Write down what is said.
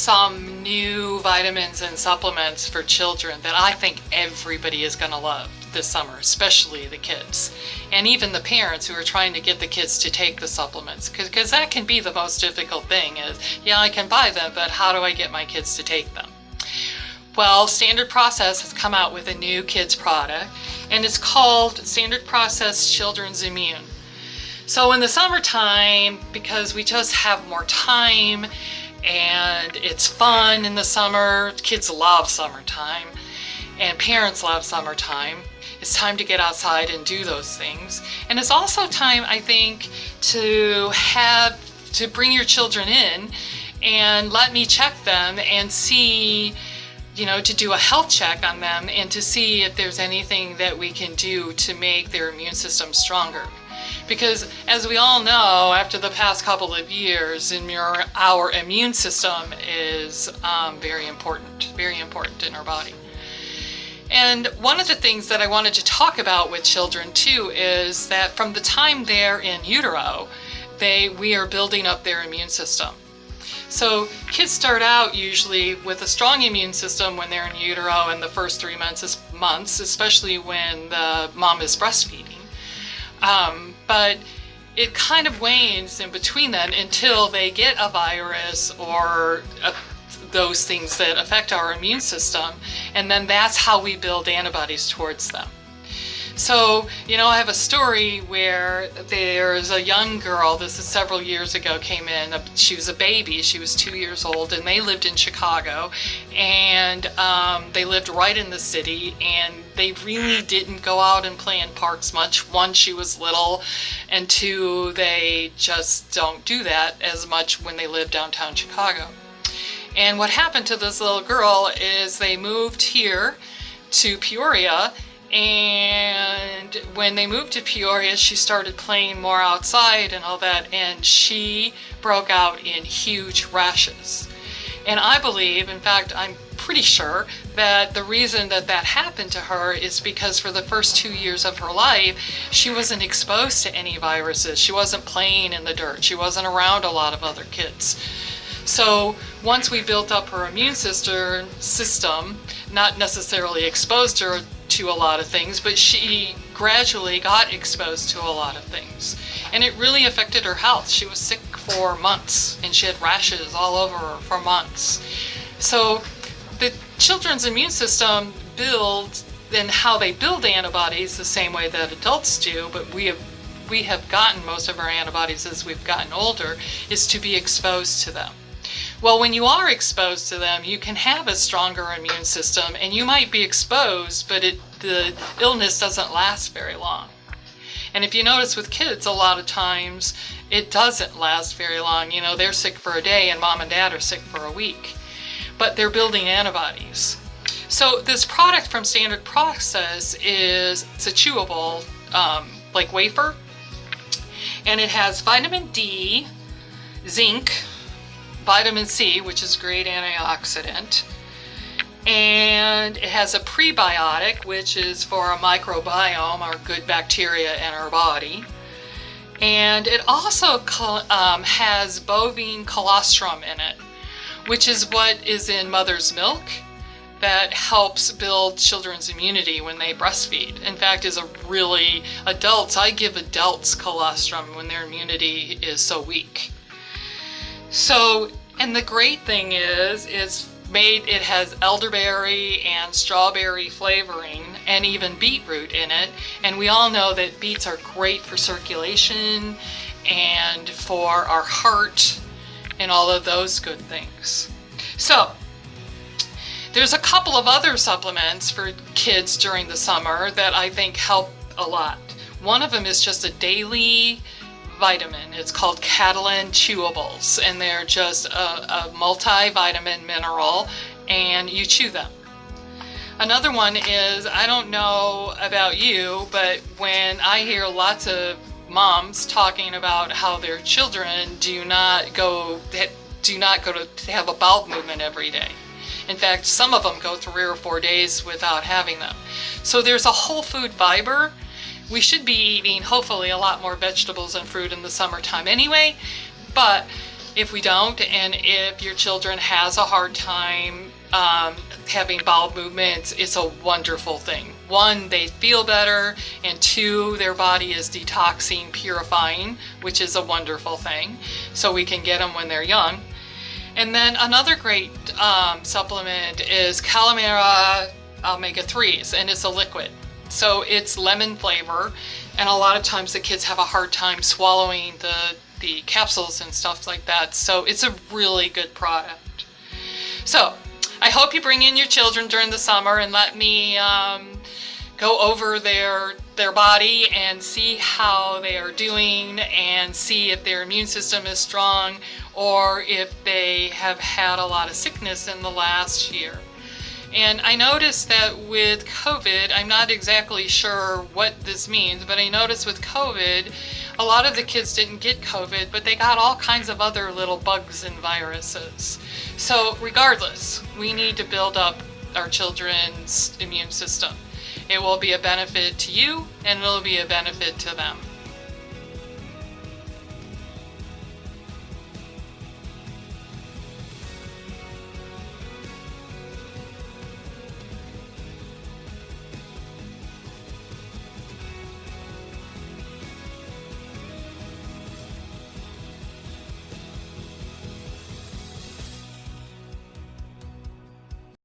some new vitamins and supplements for children that I think everybody is going to love this summer, especially the kids and even the parents who are trying to get the kids to take the supplements, because that can be the most difficult thing is, yeah, I can buy them, but how do I get my kids to take them? Well, Standard Process has come out with a new kids product, and it's called Standard Process Children's Immune. So in the summertime, because we just have more time and it's fun in the summer, kids love summertime and parents love summertime, it's time to get outside and do those things. And it's also time, I think, to bring your children in and let me check them and see, to do a health check on them and to see if there's anything that we can do to make their immune system stronger. Because as we all know, after the past couple of years, our immune system is very important in our body. And one of the things that I wanted to talk about with children too is that from the time they're in utero, we are building up their immune system. So kids start out usually with a strong immune system when they're in utero in the first 3 months, especially when the mom is breastfeeding. But it kind of wanes in between then until they get a virus or those things that affect our immune system, and then that's how we build antibodies towards them. So, I have a story where there's a young girl, this is several years ago, came in. She was a baby, she was 2 years old, and they lived in Chicago, and they lived right in the city, and they really didn't go out and play in parks much. One, she was little, and two, they just don't do that as much when they live downtown Chicago. And what happened to this little girl is they moved here to Peoria, and when they moved to Peoria, she started playing more outside and all that, and she broke out in huge rashes. And I believe, in fact, I'm pretty sure that the reason that happened to her is because for the first 2 years of her life, she wasn't exposed to any viruses. She wasn't playing in the dirt. She wasn't around a lot of other kids. So once we built up her immune system, not necessarily exposed her to a lot of things, but she gradually got exposed to a lot of things. And it really affected her health. She was sick for months, and she had rashes all over her for months. So the children's immune system builds, and how they build antibodies the same way that adults do, but we have gotten most of our antibodies as we've gotten older, is to be exposed to them. Well, when you are exposed to them, you can have a stronger immune system, and you might be exposed, but the illness doesn't last very long. And if you notice with kids, a lot of times it doesn't last very long. They're sick for a day and mom and dad are sick for a week, but they're building antibodies. So this product from Standard Process it's a chewable, like wafer, and it has vitamin D, zinc, vitamin C, which is a great antioxidant, and it has a prebiotic, which is for our microbiome, our good bacteria in our body, and it also has bovine colostrum in it, which is what is in mother's milk that helps build children's immunity when they breastfeed. In fact, I give adults colostrum when their immunity is so weak. So, and the great thing is it has elderberry and strawberry flavoring and even beetroot in it. And we all know that beets are great for circulation and for our heart and all of those good things. So, there's a couple of other supplements for kids during the summer that I think help a lot. One of them is just a daily vitamin. It's called Catalin Chewables, and they're just a multivitamin mineral, and you chew them. Another one is, I don't know about you, but when I hear lots of moms talking about how their children do not go to have a bowel movement every day. In fact, some of them go 3 or 4 days without having them. So there's a whole food fiber. We should be eating, hopefully, a lot more vegetables and fruit in the summertime anyway, but if we don't, and if your children has a hard time having bowel movements, it's a wonderful thing. One, they feel better, and two, their body is detoxing, purifying, which is a wonderful thing. So we can get them when they're young. And then another great supplement is Calamera omega-3s, and it's a liquid. So it's lemon flavor, and a lot of times the kids have a hard time swallowing the capsules and stuff like that. So it's a really good product. So I hope you bring in your children during the summer and let me go over their body and see how they are doing, and see if their immune system is strong or if they have had a lot of sickness in the last year. And I noticed that with COVID, I'm not exactly sure what this means, but I noticed with COVID, a lot of the kids didn't get COVID, but they got all kinds of other little bugs and viruses. So regardless, we need to build up our children's immune system. It will be a benefit to you, and it will be a benefit to them.